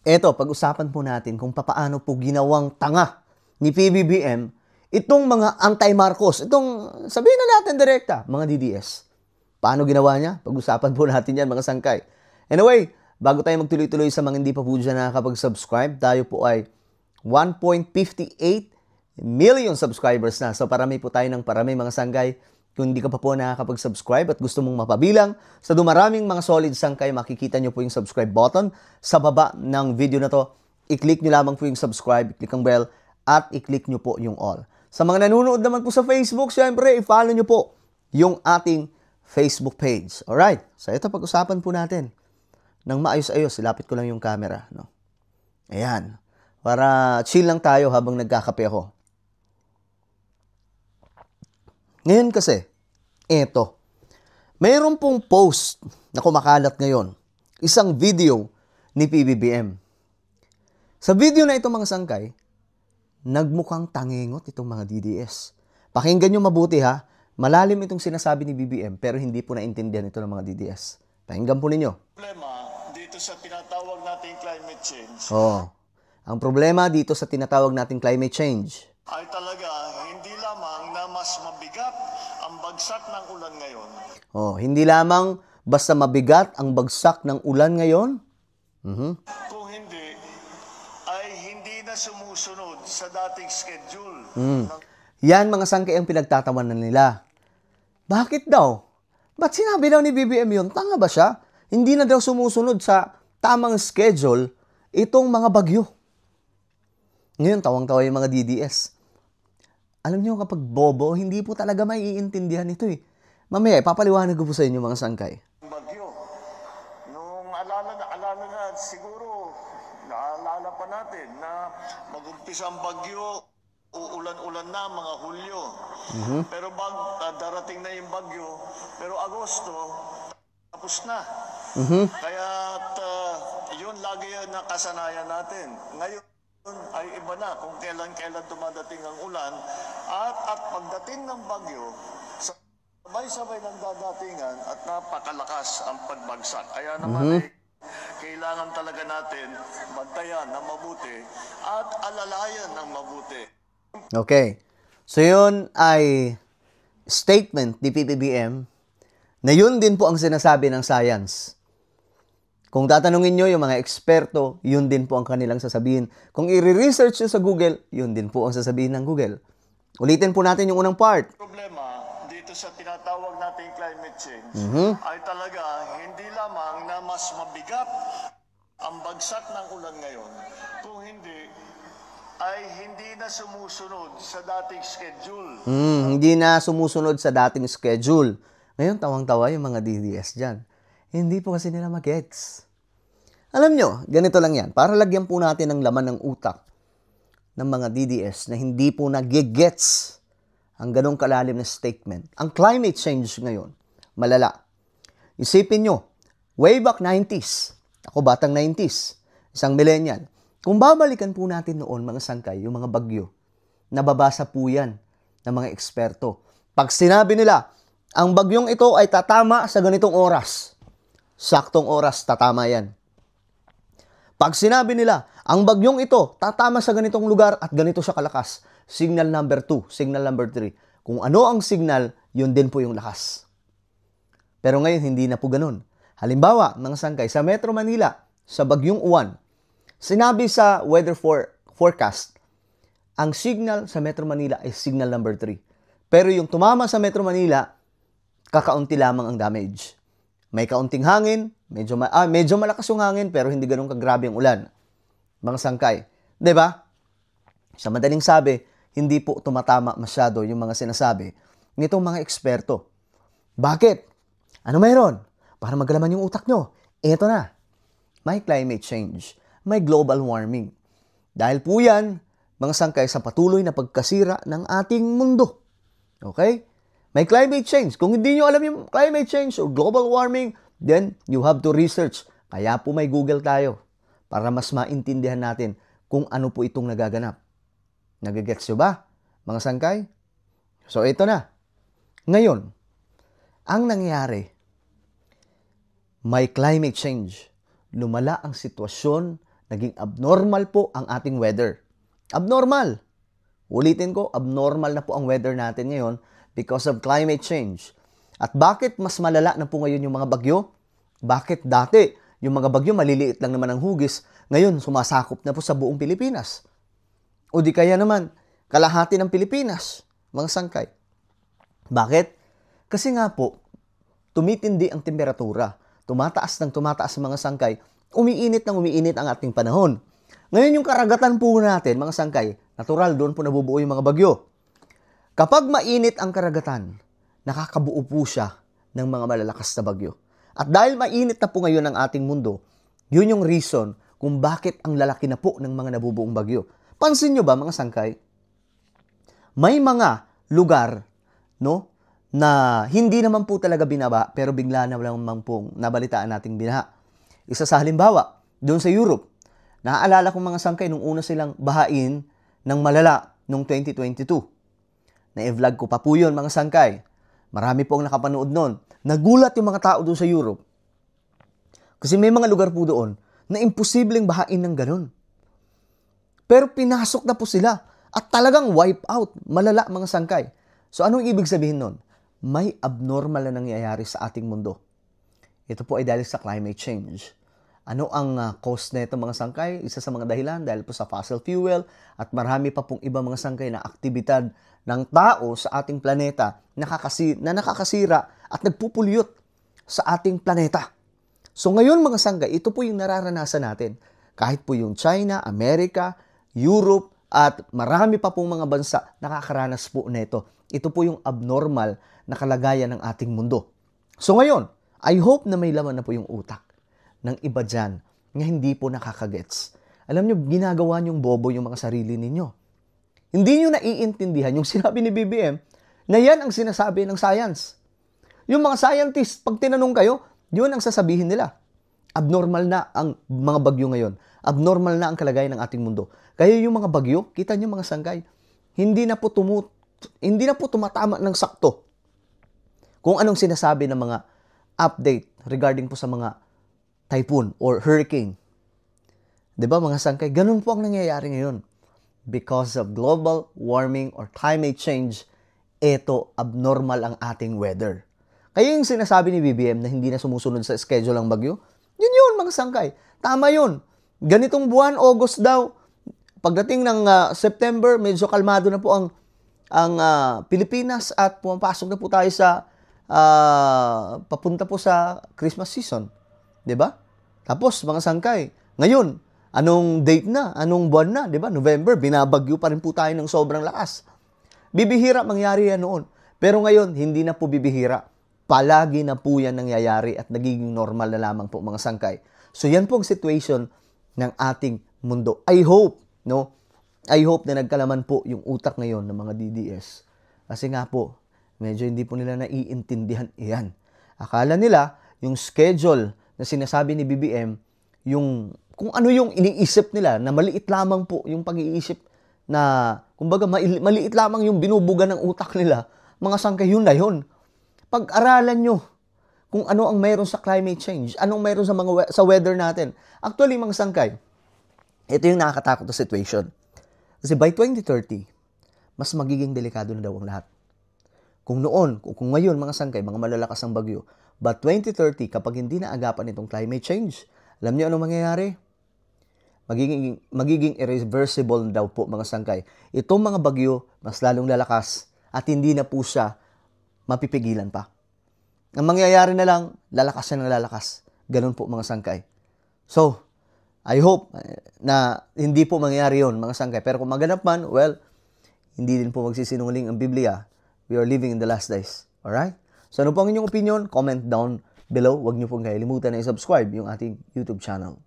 Eto, pag-usapan po natin kung papaano po ginawang tanga ni PBBM itong mga anti-Marcos. Itong, sabihin na natin direkta, mga DDS. Paano ginawa niya? Pag-usapan po natin yan, mga sangkay. Anyway, bago tayo magtuloy-tuloy sa mga hindi pa po dyan nakakapag-subscribe, tayo po ay 1.58 million subscribers na. So parami po tayo ng parami, mga sangkay. Kung hindi ka pa po nakakapag-subscribe at gusto mong mapabilang sa dumaraming mga solid sangkay, makikita nyo po yung subscribe button sa baba ng video na to. I-click nyo lamang po yung subscribe, i-click ang bell, at i-click nyo po yung all. Sa mga nanonood naman po sa Facebook, syempre, i-follow nyo po yung ating Facebook page. Alright, so ito pag-usapan po natin ng maayos-ayos. Silapit ko lang yung camera. No? Ayan, para chill lang tayo habang nagkakape ako. Ngayon kasi, eto, mayroon pong post na kumakalat ngayon, isang video ni PBBM. Sa video na ito, mga sangkay, nagmukhang tangingot itong mga DDS. Pakinggan nyo mabuti ha, malalim itong sinasabi ni BBM pero hindi po naintindihan ito ng mga DDS. Pakinggan po ninyo. Problema dito sa tinatawag nating climate change Ang problema dito sa tinatawag nating climate change ay talaga hindi lamang na mas mabigat ang bagsak ng ulan ngayon. Hindi lamang basta mabigat ang bagsak ng ulan ngayon. Kung hindi, ay hindi na sumusunod sa dating schedule. Yan mga sangkay ang pinagtatawanan nila. Bakit daw? Ba't sinabi daw ni BBM yun? Tanga ba siya? Hindi na daw sumusunod sa tamang schedule itong mga bagyo. Ngayon, tawang-tawa yung mga DDS. Alam niyo kapag bobo, hindi po talaga maiintindihan ito eh. Mamaya, ipapaliwanag ko po sa inyo mga sangkay. Bagyo. Nung alala na siguro, naalala pa natin na mag-umpisa ang bagyo, uulan-ulan na mga Hulyo. Pero darating na yung bagyo, pero Agosto, tapos na. Kaya yun lagi yung nakasanayan natin. Ngayon, ay iba na kung kailan-kailan dumadating ang ulan at pagdating ng bagyo, sabay-sabay ng dadatingan at napakalakas ang pagbagsak. Kaya naman kailangan talaga natin bantayan ng mabuti at alalayan ng mabuti. Okay. So yun ay statement ni PBBM na yun din po ang sinasabi ng science. Kung tatanungin nyo yung mga eksperto, yun din po ang kanilang sasabihin. Kung i-research nyo sa Google, yun din po ang sasabihin ng Google. Ulitin po natin yung unang part. Problema dito sa tinatawag nating climate change ay talaga hindi lamang na mas mabigat ang bagsak ng ulan ngayon. Kung hindi, ay hindi na sumusunod sa dating schedule. Hindi na sumusunod sa dating schedule. Ngayon, tawang-tawa yung mga DDS dyan. Hindi po kasi nila magets. Alam nyo, ganito lang yan. Para lagyan po natin ng laman ng utak ng mga DDS na hindi po nagigets ang ganong kalalim na statement. Ang climate change ngayon, malala. Isipin nyo, way back 90s, ako batang 90s, isang millennial, kung babalikan po natin noon mga sangkay, yung mga bagyo, nababasa po yan ng mga eksperto. Pag sinabi nila, ang bagyong ito ay tatama sa ganitong oras, saktong oras, tatama yan. Pag sinabi nila, ang bagyong ito, tatama sa ganitong lugar at ganito siya kalakas, signal number 2, signal number 3. Kung ano ang signal, yun din po yung lakas. Pero ngayon, hindi na po ganun. Halimbawa, mga sangkay, sa Metro Manila, sa bagyong Uwan, sinabi sa weather forecast, ang signal sa Metro Manila ay signal number 3. Pero yung tumama sa Metro Manila, kakaunti lamang ang damage. May kaunting hangin, medyo malakas yung hangin, pero hindi ganun kagrabe ang ulan. Mga sangkay. 'Di ba? Sa madaling sabi, hindi po tumatama masyado yung mga sinasabi nitong mga eksperto. Bakit? Ano mayroon? Para magalaman yung utak nyo. Ito na. May climate change. May global warming. Dahil po yan, mga sangkay, sa patuloy na pagkasira ng ating mundo. Okay? May climate change. Kung hindi nyo alam yung climate change or global warming, then you have to research. Kaya po may Google tayo para mas maintindihan natin kung ano po itong nagaganap. Nagigets nyo ba, mga sangkay? So, ito na. Ngayon, ang nangyari, may climate change. Lumala ang sitwasyon Naging abnormal po ang ating weather. Abnormal. Ulitin ko, abnormal na po ang weather natin ngayon because of climate change. At bakit mas malala na po ngayon yung mga bagyo? Bakit dati yung mga bagyo maliliit lang naman ang hugis, ngayon sumasakop na po sa buong Pilipinas? O di kaya naman, kalahati ng Pilipinas, mga sangkay. Bakit? Kasi nga po, tumitindi ang temperatura. Tumataas ng tumataas ang mga sangkay. Umiinit ang ating panahon. Ngayon yung karagatan po natin, mga sangkay, natural, doon po nabubuo yung mga bagyo. Kapag mainit ang karagatan, nakakabuo po siya ng mga malalakas na bagyo. At dahil mainit na po ngayon ang ating mundo, yun yung reason kung bakit ang lalaki na po ng mga nabubuong bagyo. Pansin nyo ba, mga sangkay? May mga lugar, no, na hindi naman po talaga binaba, pero bigla na naman pong nabalitaan nating binaha. Isa sa halimbawa, doon sa Europe, naaalala kong mga sangkay nung una silang bahain ng malala noong 2022. Na-vlog ko pa po yun, mga sangkay. Marami po ang nakapanood noon. Nagulat yung mga tao doon sa Europe. Kasi may mga lugar po doon na imposibleng bahain ng ganun. Pero pinasok na po sila at talagang wipe out. Malala, mga sangkay. So anong ibig sabihin nun? May abnormal na nangyayari sa ating mundo. Ito po ay dahil sa climate change. Ano ang cause na ito, mga sangkay? Isa sa mga dahilan dahil po sa fossil fuel at marami pa pong iba, mga sangkay, na aktibidad ng tao sa ating planeta na nakakasira at nagpupulyot sa ating planeta. So ngayon, mga sangkay, ito po yung nararanasan natin. Kahit po yung China, Amerika, Europe, at marami pa pong mga bansa nakakaranas po na ito. Ito po yung abnormal na kalagayan ng ating mundo. So ngayon, I hope na may laman na po yung utak ng iba dyan na hindi po nakakagets. Alam nyo, ginagawa nyong bobo yung mga sarili ninyo. Hindi nyo naiintindihan yung sinabi ni BBM na yan ang sinasabi ng science. Yung mga scientists, pag tinanong kayo, yun ang sasabihin nila. Abnormal na ang mga bagyo ngayon. Abnormal na ang kalagayan ng ating mundo. Kaya yung mga bagyo, kita nyo, mga sangkay, hindi na po tumatama ng sakto kung anong sinasabi ng mga update regarding po sa mga typhoon or hurricane. 'Di ba, mga sangkay? Ganun po ang nangyayari ngayon. Because of global warming or climate change, ito abnormal ang ating weather. Kaya yung sinasabi ni BBM na hindi na sumusunod sa schedule ang bagyo, yun, mga sangkay. Tama yun. Ganitong buwan, August daw, pagdating ng September, medyo kalmado na po ang Pilipinas at pumapasok na po tayo sa papunta po sa Christmas season. 'Di ba? Tapos, mga sangkay, ngayon, anong date na? Anong buwan na? 'Di ba? November, binabagyo pa rin po tayo ng sobrang lakas. Bibihira mangyari yan noon. Pero ngayon, hindi na po bibihira. Palagi na po yan nangyayari at nagiging normal na lamang po, mga sangkay. So yan po ang situation ng ating mundo. I hope na nagkalaman po yung utak ngayon ng mga DDS. Kasi nga po, medyo hindi po nila naiintindihan iyan. Akala nila, yung schedule na sinasabi ni BBM, kung ano yung iniisip nila, na maliit lamang po yung pag-iisip na, kumbaga, maliit lamang yung binubuga ng utak nila, mga sangkay, yun na yun. Pag-aralan nyo kung ano ang mayroon sa climate change, anong mayroon sa weather natin. Actually, mga sangkay, ito yung nakakatakot na situation. Kasi by 2030, mas magiging delikado na daw ang lahat. Kung ngayon, mga sangkay, mga malalakas ang bagyo, but 2030, kapag hindi na agapan itong climate change, alam niyo anong mangyayari? Magiging irreversible daw po, mga sangkay. Itong mga bagyo, mas lalong lalakas at hindi na po siya mapipigilan pa. Ang mangyayari na lang, lalakas siya ng lalakas. Ganun po, mga sangkay. So, I hope na hindi po mangyayari yun, mga sangkay. Pero kung maganap man, well, hindi din po magsisinungaling ang Biblia. We are living in the last days. Alright? So ano po ang inyong opinion? Comment down below. Huwag niyo pong kalimutan na i-subscribe yung ating YouTube channel.